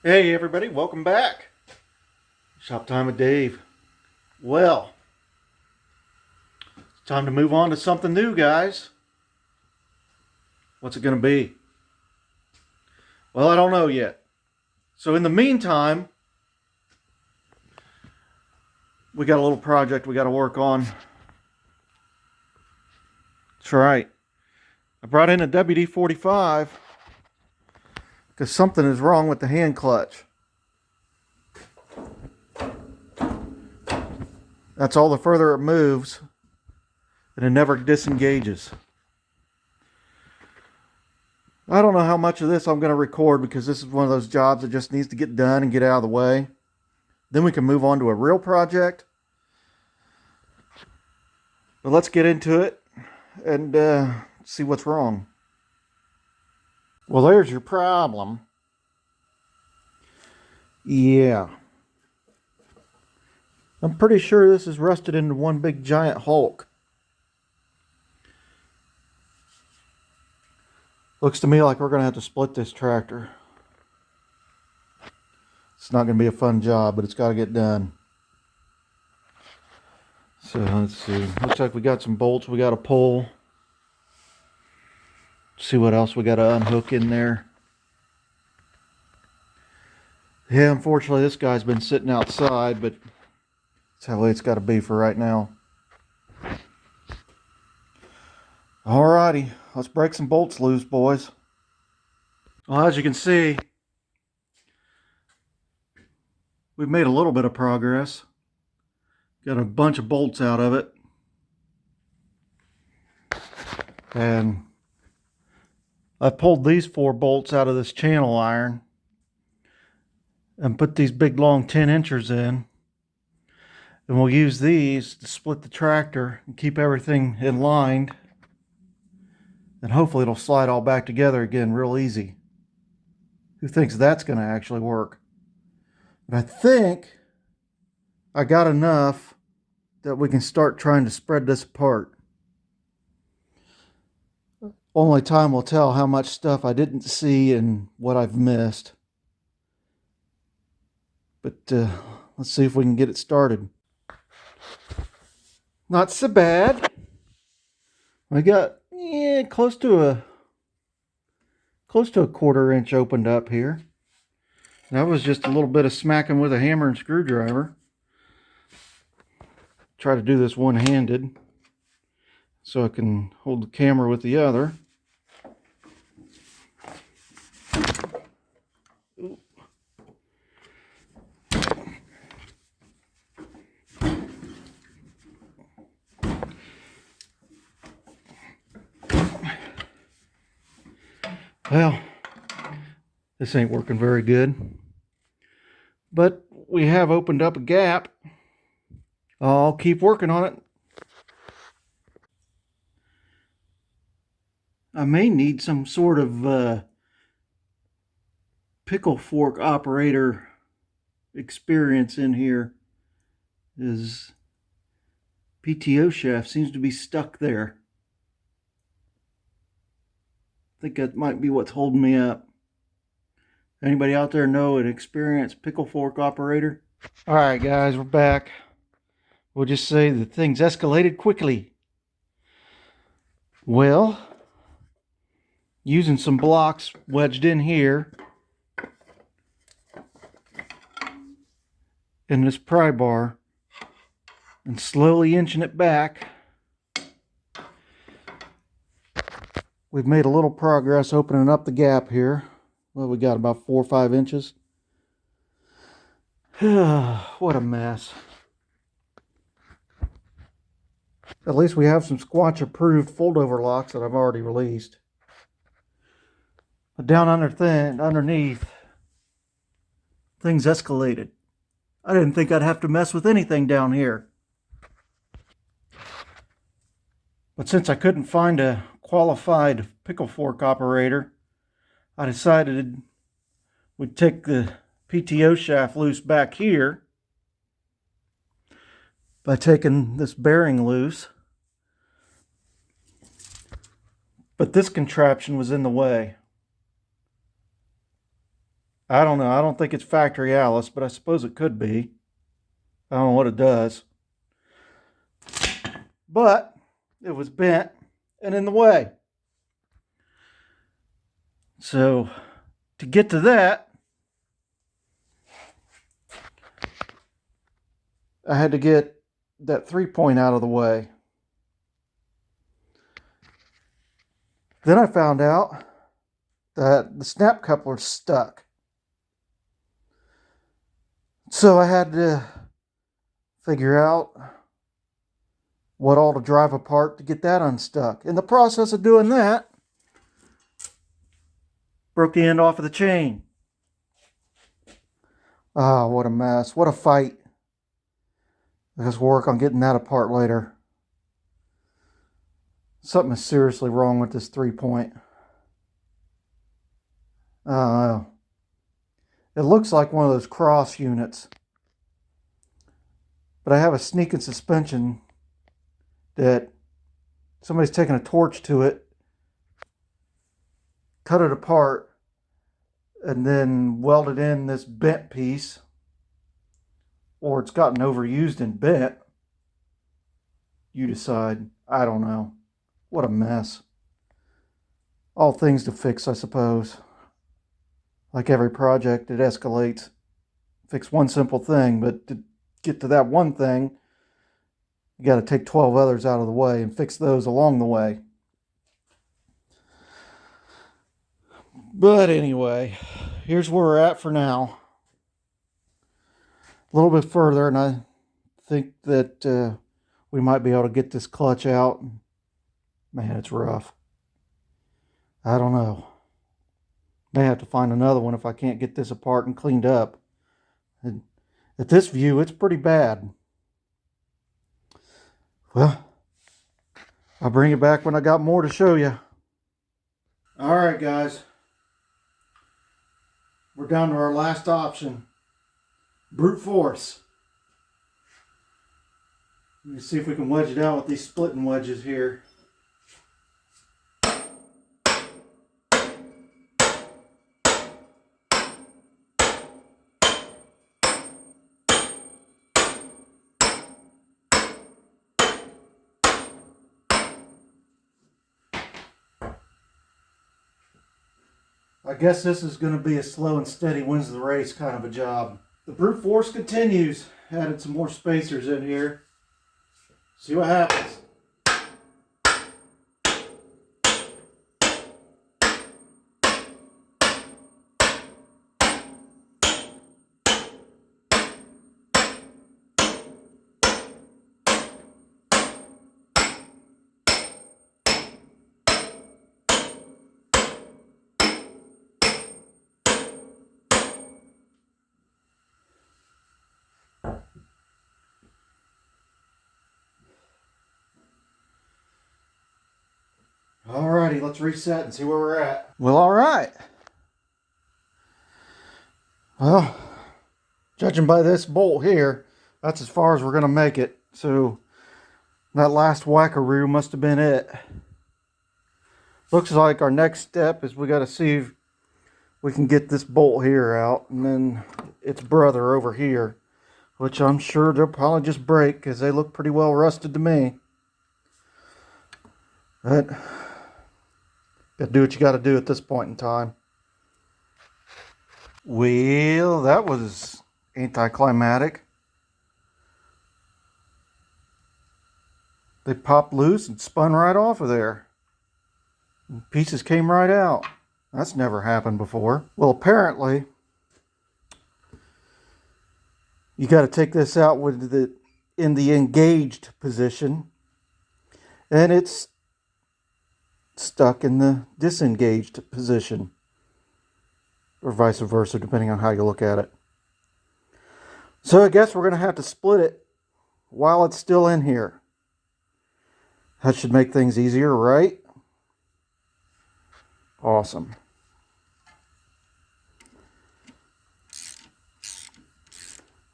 Hey everybody, welcome back. Shop Time with Dave. Well, it's time to move on to something new, guys. What's it going to be? Well, I don't know yet. So in the meantime, we got a little project we got to work on. That's right. I brought in a WD45 because something is wrong with the hand clutch. That's all the further it moves, and it never disengages. I don't know how much of this I'm going to record because this is one of those jobs that just needs to get done and get out of the way. Then we can move on to a real project. But let's get into it and see what's wrong. Well, there's your problem. Yeah. I'm pretty sure this is rusted into one big giant hulk. Looks to me like we're going to have to split this tractor. It's not going to be a fun job, but it's got to get done. So let's see. Looks like we got some bolts we got to pull. See what else we got to unhook in there. Yeah, unfortunately this guy's been sitting outside, but that's how it's got to be for right now. Alrighty, let's break some bolts loose, boys. Well, as you can see, we've made a little bit of progress. Got a bunch of bolts out of it. And I pulled these 4 bolts out of this channel iron and put these big long 10-inchers in. And we'll use these to split the tractor and keep everything in line. And hopefully it'll slide all back together again real easy. Who thinks that's going to actually work? But I think I got enough that we can start trying to spread this apart. Only time will tell how much stuff I didn't see and what I've missed. But let's see if we can get it started. Not so bad. I got close to a 1/4 inch opened up here. That was just a little bit of smacking with a hammer and screwdriver. Try to do this one-handed so I can hold the camera with the other. Well, this ain't working very good, but we have opened up a gap. I'll keep working on it. I may need some sort of pickle fork operator experience in here. His PTO shaft seems to be stuck there. I think that might be what's holding me up. Anybody out there know an experienced pickle fork operator? All right, guys, we're back. We'll just say that things escalated quickly. Well, using some blocks wedged in here in this pry bar and slowly inching it back, we've made a little progress opening up the gap here. Well, we got about 4 or 5 inches. What a mess. At least we have some Squatch approved fold-over locks that I've already released. But down underneath, things escalated. I didn't think I'd have to mess with anything down here. But since I couldn't find a qualified pickle fork operator, I decided we'd take the PTO shaft loose back here by taking this bearing loose. But this contraption was in the way. I don't know. I don't think it's factory Allis, but I suppose it could be. I don't know what it does. But it was bent and in the way. So to get to that, I had to get that 3-point out of the way. Then I found out that the snap coupler's stuck. So I had to figure out what all to drive apart to get that unstuck. In the process of doing that, broke the end off of the chain. Ah, what a mess. What a fight. I just work on getting that apart later. Something is seriously wrong with this 3-point. It looks like one of those cross units. But I have a sneaking suspicion that somebody's taken a torch to it, cut it apart, and then welded in this bent piece. Or it's gotten overused and bent. You decide. I don't know. What a mess. All things to fix, I suppose. Like every project, it escalates. Fix one simple thing, but to get to that one thing, you got to take 12 others out of the way and fix those along the way. But anyway, here's where we're at for now. A little bit further, and I think that we might be able to get this clutch out. Man, it's rough. I don't know. May have to find another one if I can't get this apart and cleaned up. And at this view, it's pretty bad. Well, I'll bring it back when I got more to show you. All right, guys. We're down to our last option. Brute force. Let me see if we can wedge it out with these splitting wedges here. I guess this is going to be a slow and steady wins the race kind of a job. The brute force continues. Added some more spacers in here. See what happens. Alrighty, let's reset and see where we're at. Well, alright. Well, judging by this bolt here, that's as far as we're going to make it. So, that last wackaroo must have been it. Looks like our next step is we got to see if we can get this bolt here out. And then its brother over here. Which I'm sure they'll probably just break because they look pretty well rusted to me. But gotta do what you gotta do at this point in time. Well, that was anticlimactic. They popped loose and spun right off of there. Pieces came right out. That's never happened before. Well, apparently, you got to take this out with in the engaged position, and it's stuck in the disengaged position, or vice versa, depending on how you look at it. So I guess we're going to have to split it while it's still in here. That should make things easier, right? Awesome.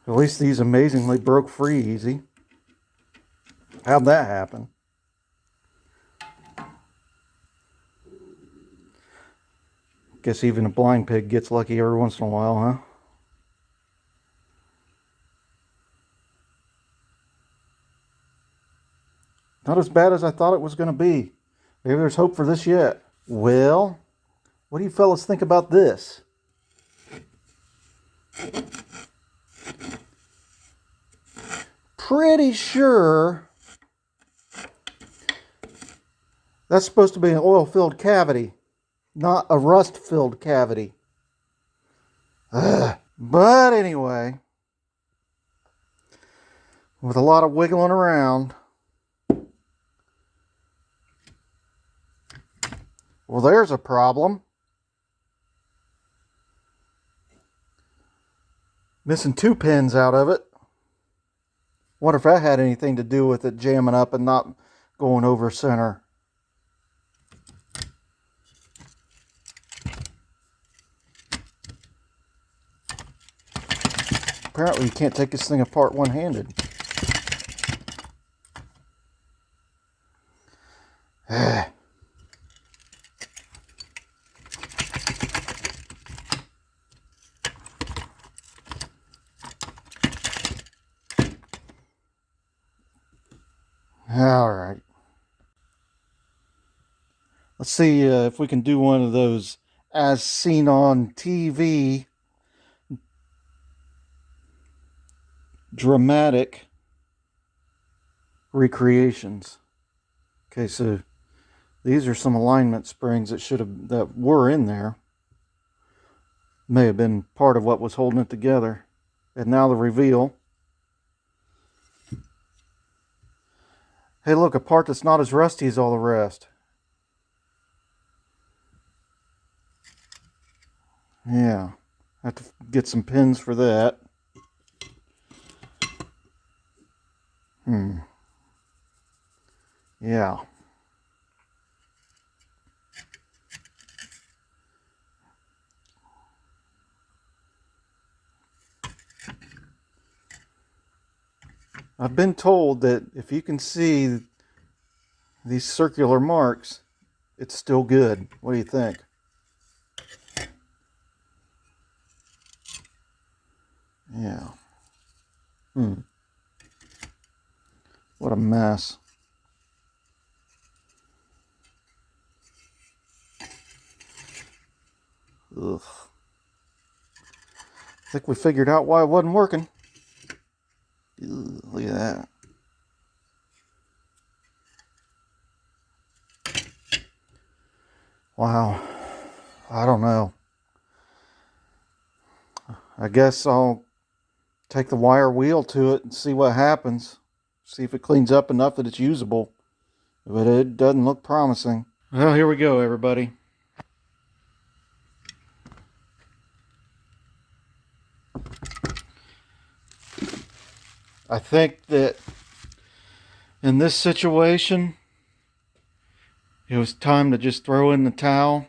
At least these amazingly broke free easy. How'd that happen? Guess even a blind pig gets lucky every once in a while, huh? Not as bad as I thought it was going to be. Maybe there's hope for this yet. Well, what do you fellas think about this? Pretty sure that's supposed to be an oil-filled cavity, not a rust-filled cavity. But anyway, with a lot of wiggling around, well, there's a problem. Missing 2 pins out of it. Wonder if that had anything to do with it jamming up and not going over center. Apparently you can't take this thing apart one-handed. All right. Let's see if we can do one of those as seen on TV dramatic recreations. Okay, so these are some alignment springs that were in there. May have been part of what was holding it together. And now the reveal. Hey, look, a part that's not as rusty as all the rest. Yeah, I have to get some pins for that. Yeah. I've been told that if you can see these circular marks, it's still good. What do you think? Yeah. What a mess. Ugh. I think we figured out why it wasn't working. Ugh, look at that. Wow. I don't know. I guess I'll take the wire wheel to it and see what happens. See if it cleans up enough that it's usable. But it doesn't look promising. Well, here we go, everybody. I think that in this situation, it was time to just throw in the towel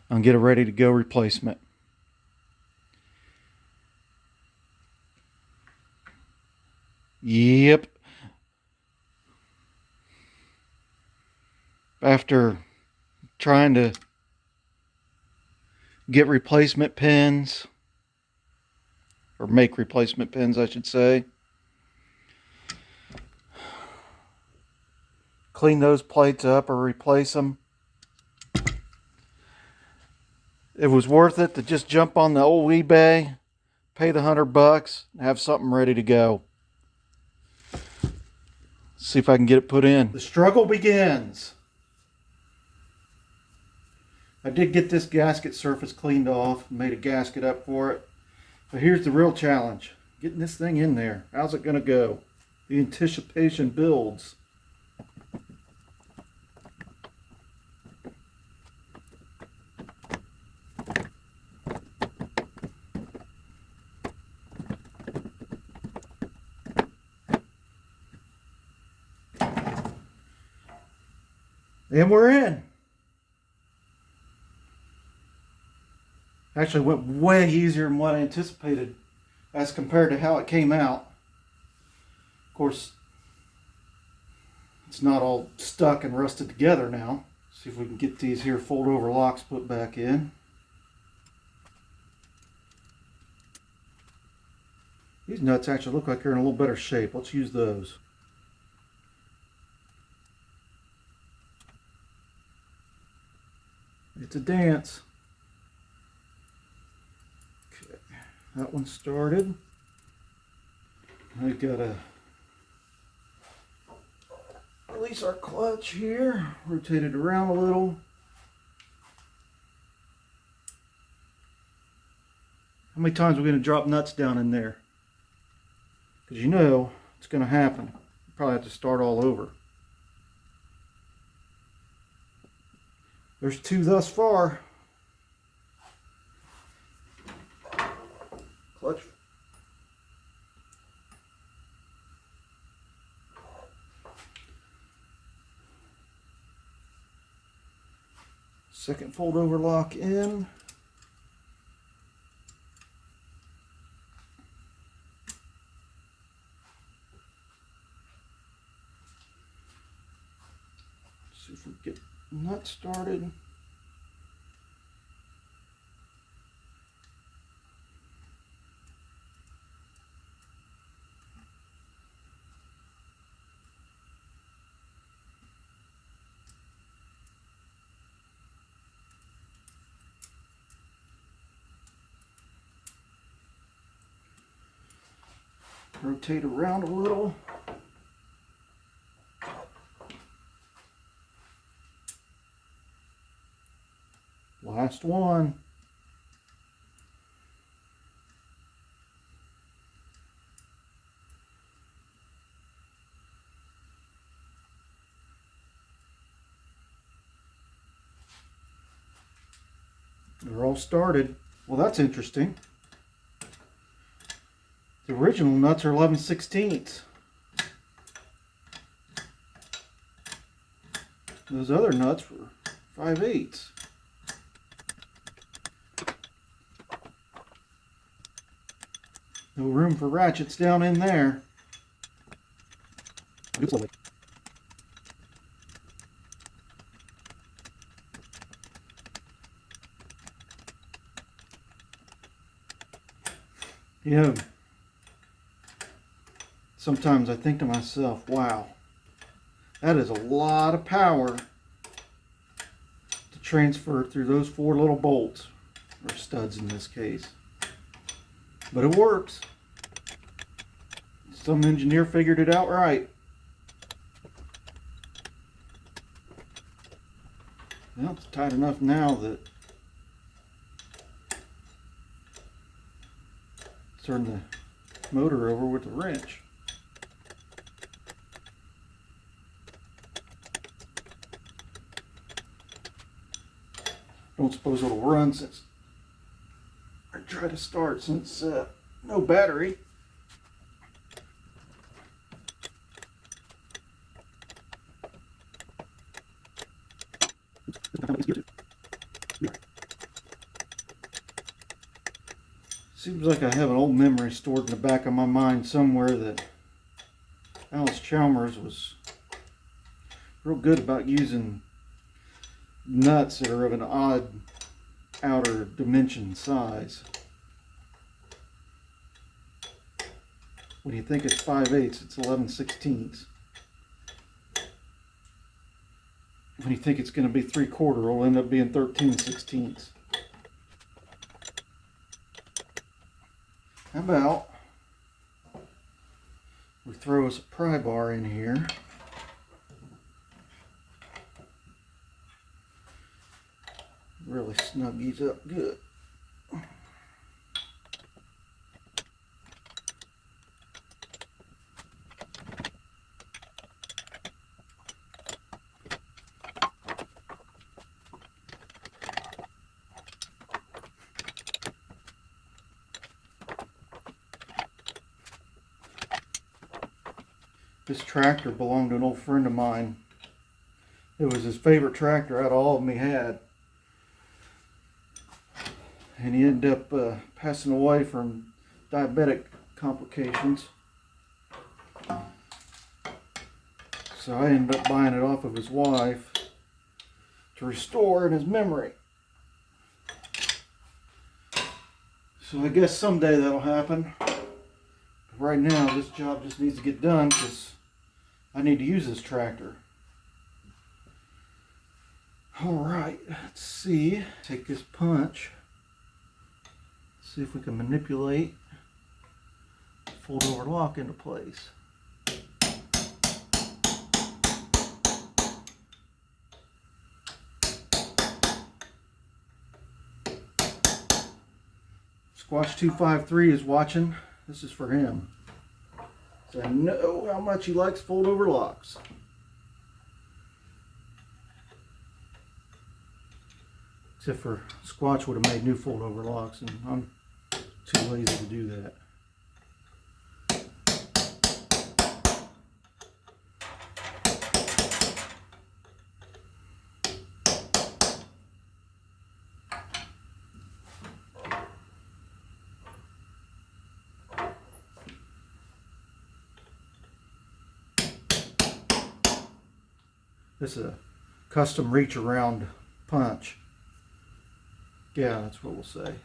and get a ready-to-go replacement. Yep. After trying to get replacement pins, or make replacement pins, I should say, clean those plates up or replace them, it was worth it to just jump on the old eBay, pay the $100, and have something ready to go. See if I can get it put in. The struggle begins. I did get this gasket surface cleaned off and made a gasket up for it. But here's the real challenge. Getting this thing in there. How's it going to go? The anticipation builds. And we're in. Actually went way easier than what I anticipated as compared to how it came out. Of course, it's not all stuck and rusted together now. See if we can get these here fold over locks put back in. These nuts actually look like they're in a little better shape. Let's use those. It's a dance. Okay, that one started. I gotta release our clutch here, rotate it around a little. How many times are we going to drop nuts down in there? Because you know it's going to happen. You probably have to start all over. There's 2 thus far. Clutch. Second fold over lock in. See if we get nut started. Rotate around a little. Last one. They're all started. Well, that's interesting. The original nuts are 11/16. Those other nuts were 5/8. No room for ratchets down in there. Do slowly. You know, sometimes I think to myself, wow, that is a lot of power to transfer through those 4 little bolts, or studs in this case. But it works. Some engineer figured it out right. Well, it's tight enough now that turn the motor over with the wrench. Don't suppose it'll run since I try to start since no battery. Seems like I have an old memory stored in the back of my mind somewhere that Allis Chalmers was real good about using nuts that are of an odd outer dimension size. When you think it's 5/8, it's 11/16. When you think it's going to be 3/4, it'll end up being 13/16. How about we throw us a pry bar in here. Really snug these up good. This tractor belonged to an old friend of mine. It was his favorite tractor out of all of them he had. And he ended up passing away from diabetic complications. So I ended up buying it off of his wife to restore in his memory. So I guess someday that'll happen. But right now, this job just needs to get done because I need to use this tractor. Alright, let's see. Take this punch. See if we can manipulate the fold over lock into place. Squatch 253 is watching. This is for him. So I know how much he likes fold over locks. Except for Squatch would have made new fold over locks, and I'm too lazy to do that. This is a custom reach around punch. Yeah, that's what we'll say.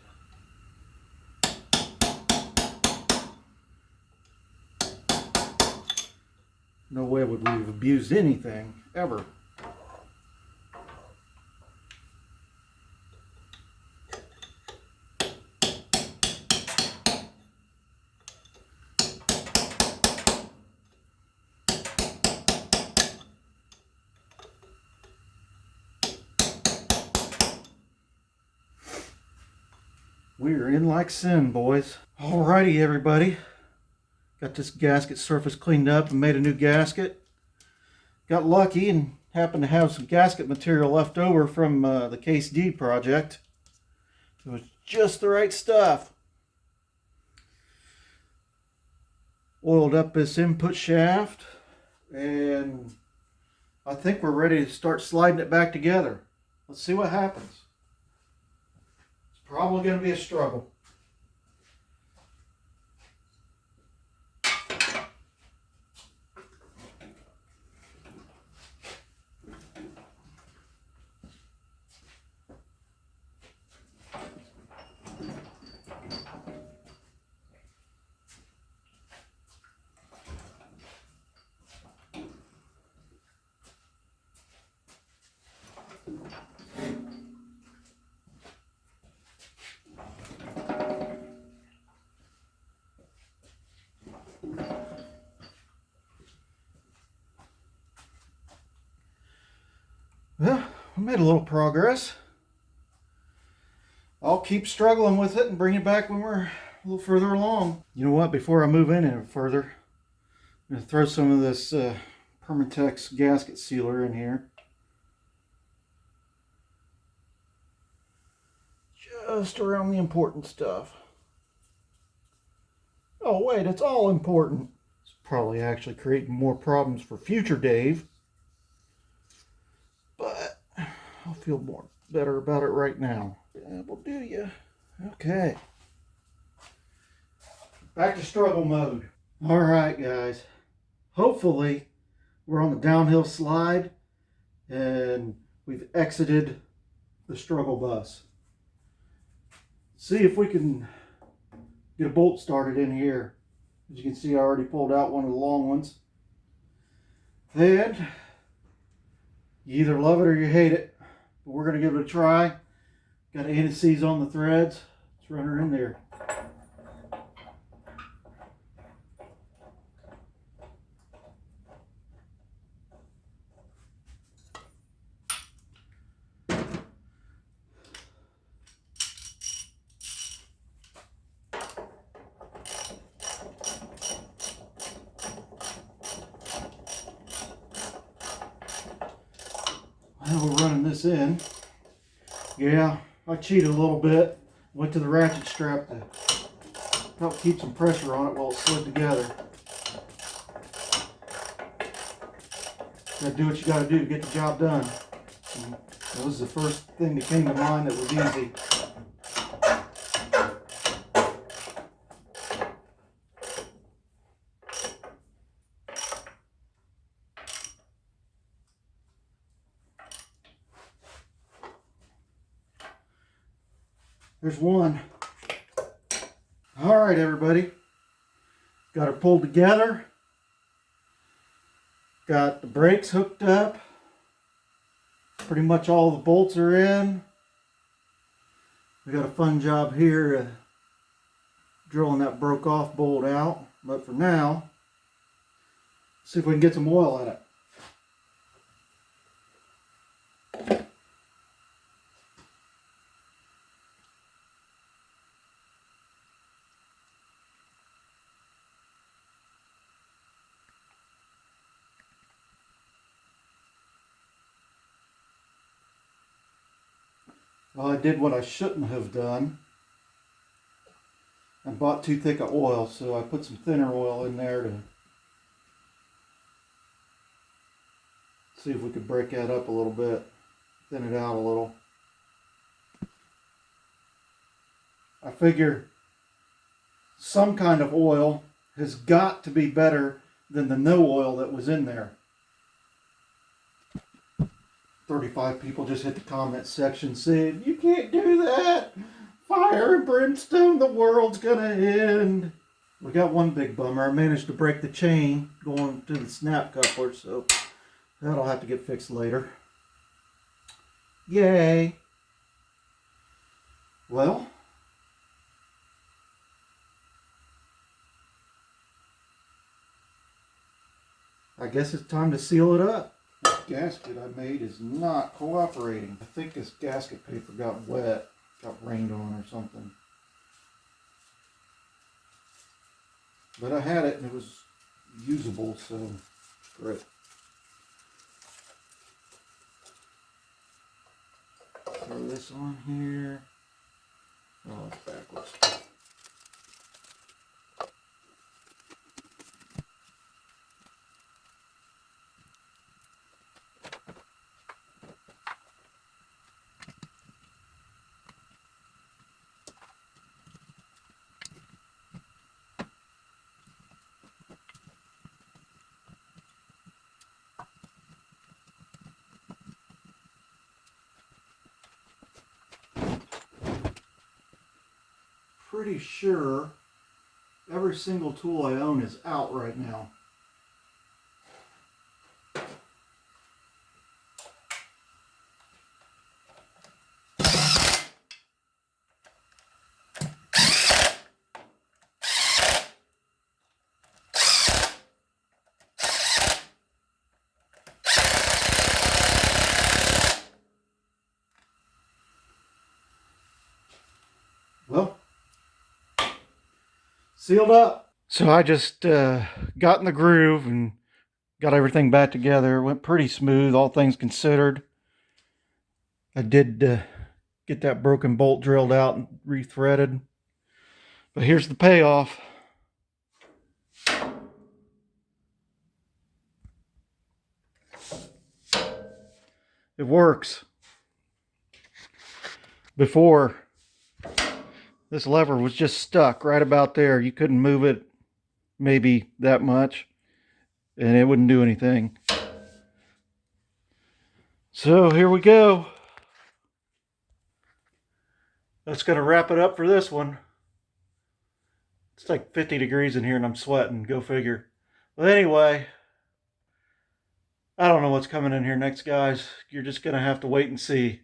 No way would we have abused anything, ever. We're in like sin, boys. Alrighty, everybody. Got this gasket surface cleaned up and made a new gasket. Got lucky and happened to have some gasket material left over from the Case D project. It was just the right stuff. Oiled up this input shaft, and I think we're ready to start sliding it back together. Let's see what happens. Probably going to be a struggle. Well, we made a little progress. I'll keep struggling with it and bring it back when we're a little further along. You know what? Before I move in any further, I'm going to throw some of this Permatex gasket sealer in here. Just around the important stuff. Oh wait, it's all important. It's probably actually creating more problems for future Dave. But I'll feel better about it right now. That will do you. Okay. Back to struggle mode. Alright guys. Hopefully we're on the downhill slide and we've exited the struggle bus. See if we can get a bolt started in here. As you can see, I already pulled out one of the long ones. And you either love it or you hate it. But we're going to give it a try. Got anti-seize on the threads. Let's run her in there. Well, we're running this in. Yeah, I cheated a little bit. Went to the ratchet strap to help keep some pressure on it while it slid together. Gotta do what you gotta do to get the job done. And that was the first thing that came to mind that was easy. There's one. All right, everybody. Got her pulled together. Got the brakes hooked up. Pretty much all the bolts are in. We got a fun job here drilling that broke off bolt out. But for now, see if we can get some oil in it. Well, I did what I shouldn't have done. I bought too thick of oil, so I put some thinner oil in there to see if we could break that up a little bit, thin it out a little. I figure some kind of oil has got to be better than the no oil that was in there. 35 people just hit the comment section saying, "You can't do that! Fire and brimstone, the world's gonna end." We got one big bummer. I managed to break the chain going to the snap coupler, so that'll have to get fixed later. Yay! Well, I guess it's time to seal it up. This gasket I made is not cooperating. I think this gasket paper got wet, got rained on or something. But I had it and it was usable, so great. Throw this on here. Oh, it's backwards. Pretty sure every single tool I own is out right now. Well, sealed up. So I just got in the groove and got everything back together. It went pretty smooth, all things considered. I did get that broken bolt drilled out and rethreaded. But here's the payoff. It works. Before, this lever was just stuck right about there. You couldn't move it maybe that much, and it wouldn't do anything. So here we go. That's going to wrap it up for this one. It's like 50 degrees in here and I'm sweating. Go figure. But anyway, I don't know what's coming in here next, guys. You're just going to have to wait and see.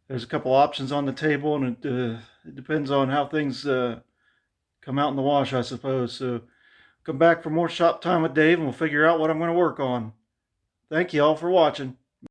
There's a couple options on the table, and it depends on how things come out in the wash, I suppose. So come back for more Shop Time with Dave, and we'll figure out what I'm going to work on. Thank you all for watching.